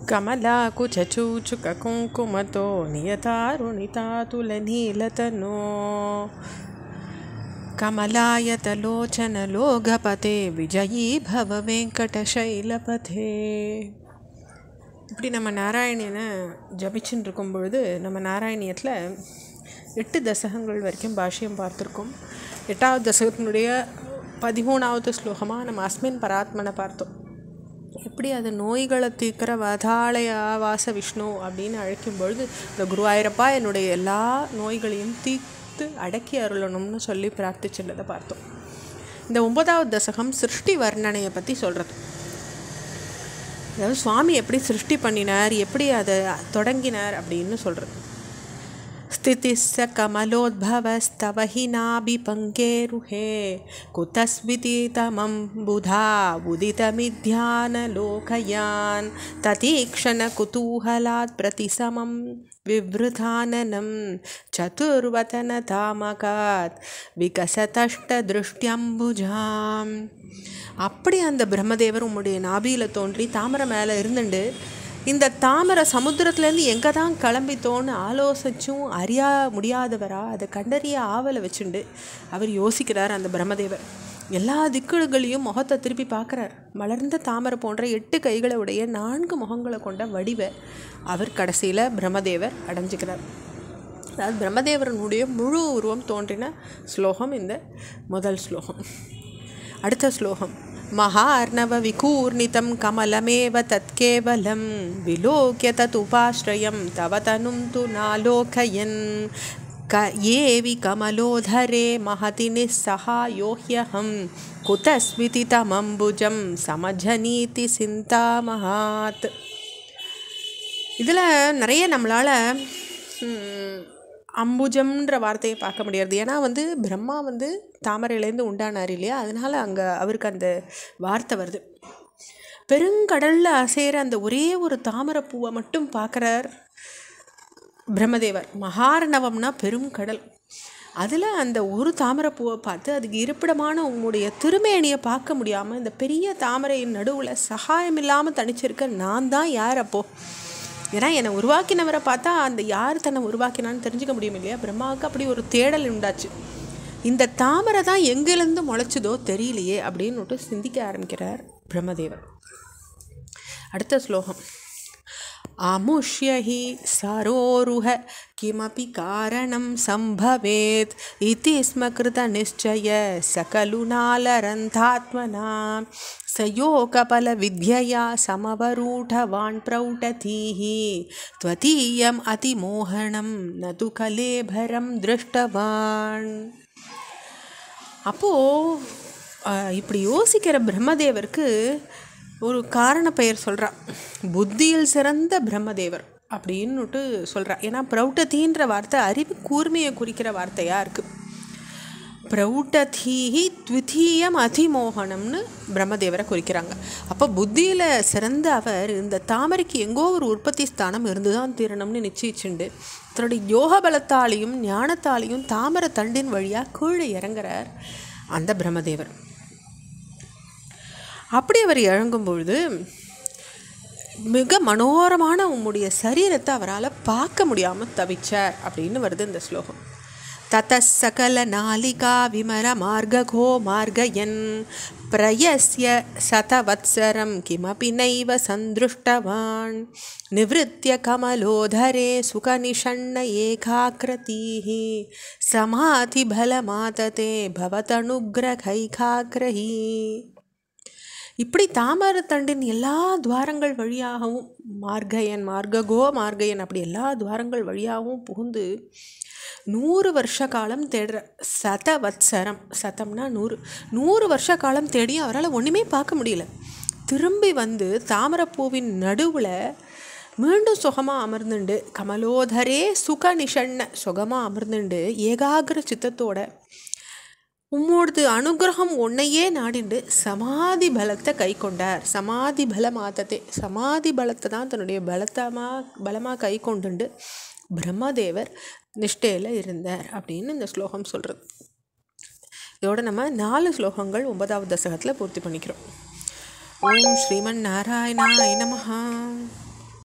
कमलाकुचूचुककुङ्कुमतो नियतारुणितातुलनीलतनो कमलायतलोचनलोघपते विजयी भव वेङ्कटशैलपथे. இப்படி நம்ம நாராயணியனை ஜபிச்சுன்னு இருக்கும் பொழுது நம்ம நாராயணியத்தில் 8 தசகங்கள் வரைக்கும் பாஷ்யம் பார்த்துருக்கோம். 8வது தசகத்தினுடைய 13வது ஸ்லோகமாக நம்ம அஸ்மின் பராத்மனை பார்த்தோம். எப்படி அது நோய்களை தீர்க்கிற வதாலய ஆவாச விஷ்ணு அப்படின்னு அழைக்கும் பொழுது இந்த குருவாயிரப்பா என்னுடைய எல்லா நோய்களையும் தீர்த்து அடக்கி அருளணும்னு சொல்லி பிரார்த்திச்சுள்ளதை பார்த்தோம். இந்த 9வது தசகம் சிருஷ்டி வர்ணனையை பற்றி சொல்கிறது. அதாவது சுவாமி எப்படி சிருஷ்டி பண்ணினார், எப்படி அதை தொடங்கினார் அப்படின்னு சொல்கிறது. ஸ்திதிஸ்ஸ கமலோத்பவஸ்தவ ஹி நாபி பங்கேருஹே குதஸ்விதி தமம் புதா உதிதமித்யானலோகயான் ததீக்ஷண குதூஹலாத் பிரதிசமம் விவ்ருதானனம் சதுர்வதன தாமகாத் விகசதஷ்ட திருஷ்டியம்புஜாம். அப்படி அந்த பிரம்மதேவர் உம்முடைய நாபியில் தோன்றி தாமரை மேலே இருந்துண்டு இந்த தாமரை சமுத்திரத்துலேருந்து எங்கே தான் கிளம்பித்தோன்னு ஆலோசிச்சும் அறியா முடியாதவரா அதை கண்டறிய ஆவலை வச்சுண்டு அவர் யோசிக்கிறார். அந்த பிரம்மதேவர் எல்லா திக்குகளையும் முகத்தை திருப்பி பார்க்குறார். மலர்ந்த தாமரை போன்ற 8 கைகளை உடைய 4 முகங்களை கொண்ட வடிவை அவர் கடைசியில் பிரம்மதேவர் அடைஞ்சிக்கிறார். அதாவது பிரம்மதேவரனுடைய முழு உருவம் தோன்றின ஸ்லோகம் இந்த முதல் ஸ்லோகம். அடுத்த ஸ்லோகம் மகார்ணவ விகூர்ணிதம் கமலமேவ தத்கேவலம் விலோக்ய ததுபாஸ்ரயம் தவ தனும் து நாலோகயன் ஏவி கமலோதரே மஹதி நிஸ்ஸஹாயோஹ்யஹம் குதஸ்மிதி தமம்புஜம் சமஜனீதி சிந்தாமஹாத். இதில் நிறைய நம்மளால் அம்புஜம்ன்ற வார்த்தையை பார்க்க முடியாது. ஏன்னா பிரம்மா தாமரையிலேருந்து உண்டானார் இல்லையா, அதனால் அங்கே அவருக்கு அந்த வார்த்தை வருது. பெருங்கடலில் அசைகிற அந்த ஒரே ஒரு தாமரை பூவை மட்டும் பார்க்குறார் பிரம்மதேவர். மகார்ணவம்னா பெரும் கடல், அதில் அந்த ஒரு தாமரை பூவை பார்த்து அதுக்கு இருப்பிடமான உங்களுடைய திருமேனியை பார்க்க முடியாமல் இந்த பெரிய தாமரையின் நடுவில் சகாயம் இல்லாமல் தனிச்சிருக்க நான் தான் யார் அப்போது? ஏன்னா என்னை உருவாக்கினவரை பார்த்தா அந்த யார் தன்னை உருவாக்கினான்னு தெரிஞ்சுக்க முடியும் இல்லையா. பிரம்மாவுக்கு அப்படி ஒரு தேடல் உண்டாச்சு. இந்த தாமரை தான் எங்கேருந்து முளைச்சதோ தெரியலையே அப்படின்னு சிந்திக்க ஆரம்பிக்கிறார் பிரம்மதேவர். அடுத்த ஸ்லோகம் ஆமுஷ்யஹி சரோருஹ கிமபி காரணம் சம்பவேத் இதி ஸ்ம கிருத நிச்சய சகலுநாலரந்தாத்மனா சயோகபல வித்யயா சமவரூடவான் பிரௌடதீஹி த்வதீயம் அதிமோகனம் நது கலேபரம் திருஷ்டவான். அப்போது இப்படி யோசிக்கிற பிரம்மதேவருக்கு ஒரு காரண பெயர் சொல்கிறா. புத்தியில் சிறந்த பிரம்மதேவர் அப்படின்னுட்டு சொல்கிறா. ஏன்னா பிரௌடதீன்ற வார்த்தை அறிவு கூர்மையை குறிக்கிற வார்த்தையாக இருக்குது. பிரௌடதீஹி த்விதீயம் அதிமோகனம்னு பிரம்மதேவரை குறிக்கிறாங்க. அப்போ புத்தியில் சிறந்த அவர் இந்த தாமரைக்கு எங்கோ ஒரு உற்பத்தி ஸ்தானம் இருந்து தான் தீரணும்னு நிச்சயிச்சுண்டு தன்னுடைய யோக பலத்தாலையும் ஞானத்தாலையும் தாமரை தண்டின் வழியாக கீழே இறங்குறார் அந்த பிரம்மதேவர். அப்படி அவர் இறங்கும் பொழுது மிக மனோரமான உம்முடைய சரீரத்தை அவரால் பார்க்க முடியாமல் தவிச்சார் அப்படின்னு வருது இந்த ஸ்லோகம். ததஸ் சகல நாலிகா விமர மார்ககோ மார்கயன் பிரயஸ்ய சதவத்சரம் கிமபி நைவ சந்திருஷ்டவான் நிவ்ருத்ய கமலோதரே சுகநிஷண்ண ஏகாக்ரதீஹி சமாதி பலமாததே பவதனுக்ரகைகாக்ரஹி. இப்படி தாமரத்தண்டின் எல்லா துவாரங்கள் வழியாகவும் மார்கயன் மார்ககோ மார்கயன் அப்படி எல்லா துவாரங்கள் வழியாகவும் புகுந்து 100 வருஷ காலம் தேடுற சதவத்சரம், சதம்னா 100 வருஷ காலம் தேடியும் அவரால் ஒன்றுமே பார்க்க முடியல. திரும்பி தாமரைப்பூவின் நடுவில் மீண்டும் சுகமாக அமர்ந்துண்டு கமலோதரே சுக நிஷண்ண சுகமாக அமர்ந்துண்டு ஏகாகிர சித்தத்தோட உம்மோடது அனுகிரகம் ஒன்னையே நாடிண்டு சமாதி பலத்தை கை கொண்டார். சமாதி பலமாத்ததே, சமாதி பலத்தை தான் தன்னுடைய பலமாக கை கொண்டுண்டு பிரம்மதேவர் நிஷ்டையில் இருந்தார் அப்படின்னு இந்த ஸ்லோகம் சொல்கிறது. இதோட நம்ம 4 ஸ்லோகங்கள் 9வது தசகத்தில் பூர்த்தி பண்ணிக்கிறோம். ஓம் ஸ்ரீமன் நாராயணாய நமஹ.